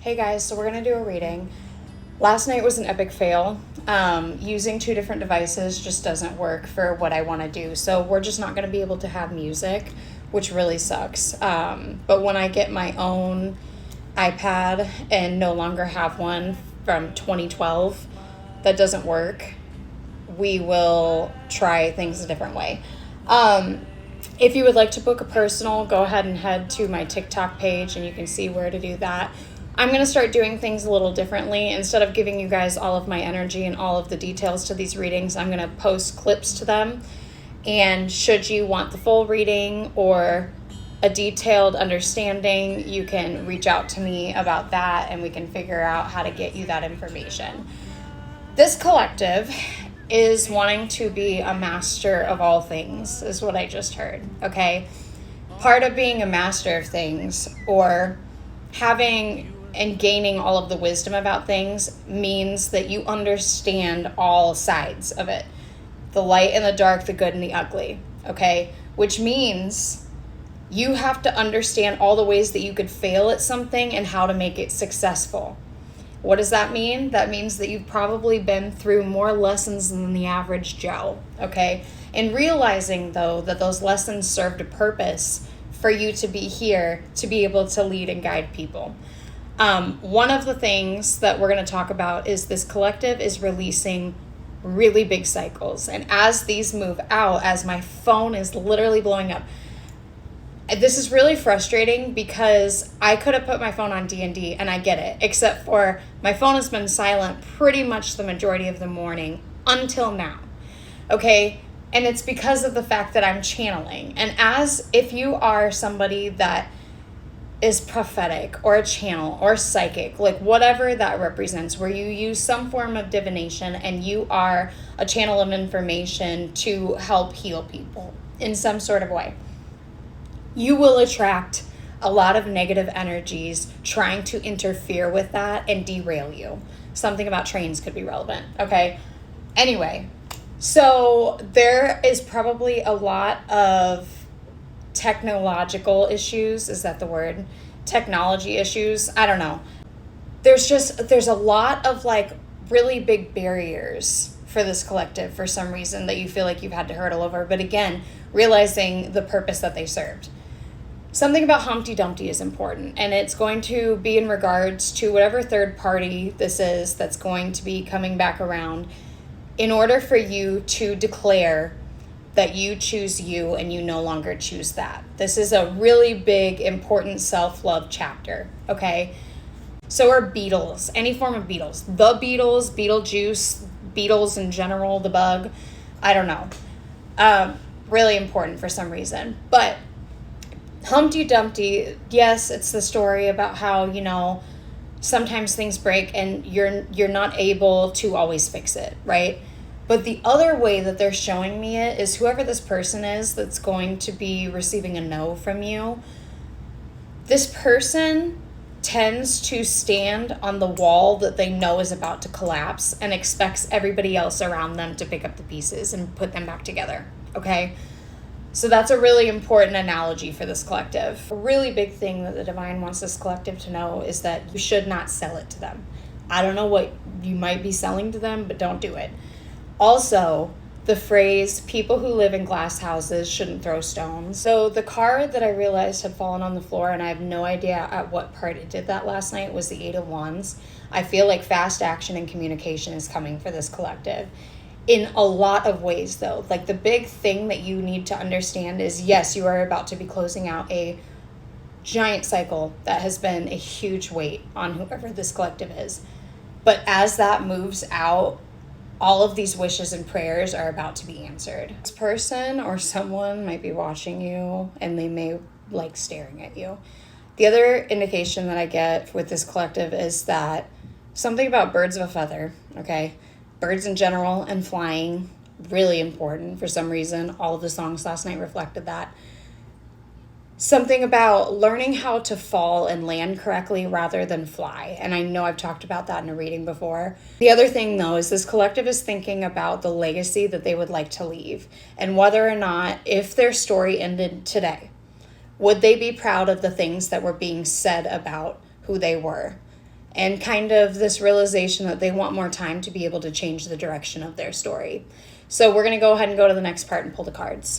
Hey guys, so we're gonna do a reading. Last night was an epic fail. Using two different devices just doesn't work for what I want to do. So we're just not gonna be able to have music, which really sucks. But when I get my own iPad and no longer have one from 2012 that doesn't work, we will try things a different way. If you would like to book a personal, go ahead and head to my TikTok page and you can see where to do that. I'm going to start doing things a little differently. Instead of giving you guys all of my energy and all of the details to these readings, I'm going to post clips to them. And should you want the full reading or a detailed understanding, you can reach out to me about that and we can figure out how to get you that information. This collective is wanting to be a master of all things, is what I just heard, okay? Part of being a master of things or having and gaining all of the wisdom about things means that you understand all sides of it. The light and the dark, the good and the ugly, okay? Which means you have to understand all the ways that you could fail at something and how to make it successful. What does that mean? That means that you've probably been through more lessons than the average Joe, okay? And realizing, though, that those lessons served a purpose for you to be here, to be able to lead and guide people. One of the things that we're going to talk about is this collective is releasing really big cycles. And as these move out, as my phone is literally blowing up, this is really frustrating because I could have put my phone on D&D and I get it, except for my phone has been silent pretty much the majority of the morning until now, okay? And it's because of the fact that I'm channeling. And as if you are somebody that is prophetic or a channel or psychic, like whatever that represents, where you use some form of divination and you are a channel of information to help heal people in some sort of way, you will attract a lot of negative energies trying to interfere with that and derail you. Something about trains could be relevant, okay? Anyway, so there is probably a lot of technological issues. Is that the word? Technology issues? I don't know. There's a lot of like really big barriers for this collective for some reason that you feel like you've had to hurdle over. But again, realizing the purpose that they served. Something about Humpty Dumpty is important, and it's going to be in regards to whatever third party this is that's going to be coming back around in order for you to declare that you choose you and you no longer choose that. This is a really big, important self-love chapter, okay? So are beetles, any form of beetles. The Beatles, Beetlejuice, beetles in general, the bug, I don't know. Really important for some reason. But Humpty Dumpty, yes, it's the story about how, you know, sometimes things break and you're not able to always fix it, right? But the other way that they're showing me it is whoever this person is that's going to be receiving a no from you, this person tends to stand on the wall that they know is about to collapse and expects everybody else around them to pick up the pieces and put them back together, okay? So that's a really important analogy for this collective. A really big thing that the divine wants this collective to know is that you should not sell it to them. I don't know what you might be selling to them, but don't do it. Also, the phrase, people who live in glass houses shouldn't throw stones. So the card that I realized had fallen on the floor, and I have no idea at what part it did that last night, was the Eight of Wands. I feel like fast action and communication is coming for this collective. In a lot of ways, though. Like the big thing that you need to understand is, yes, you are about to be closing out a giant cycle that has been a huge weight on whoever this collective is. But as that moves out, all of these wishes and prayers are about to be answered. This person or someone might be watching you and they may like staring at you. The other indication that I get with this collective is that something about birds of a feather, okay? Birds in general and flying, really important for some reason. All of the songs last night reflected that. Something about learning how to fall and land correctly rather than fly. And I know I've talked about that in a reading before. The other thing, though, is this collective is thinking about the legacy that they would like to leave and whether or not, if their story ended today, would they be proud of the things that were being said about who they were? and kind of this realization that they want more time to be able to change the direction of their story. So we're going to go ahead and go to the next part and pull the cards.